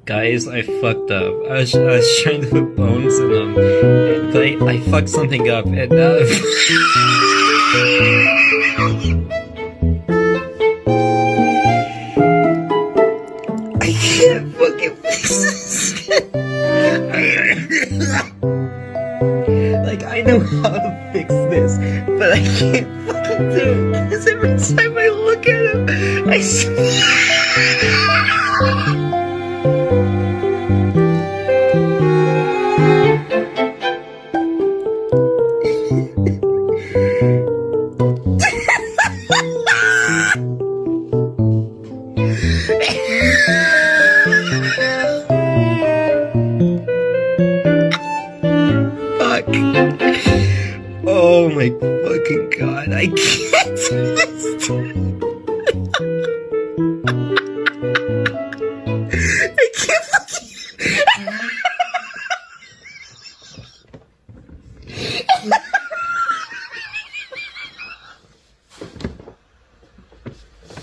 Guys, I fucked up. I was trying to put bones in them, but I fucked something up, and I can't fucking fix this. Like, I know how to fix this, but I can't fucking do it, because every time I look at him, I Fuck. Oh my fucking god, I can't do this. I can't fucking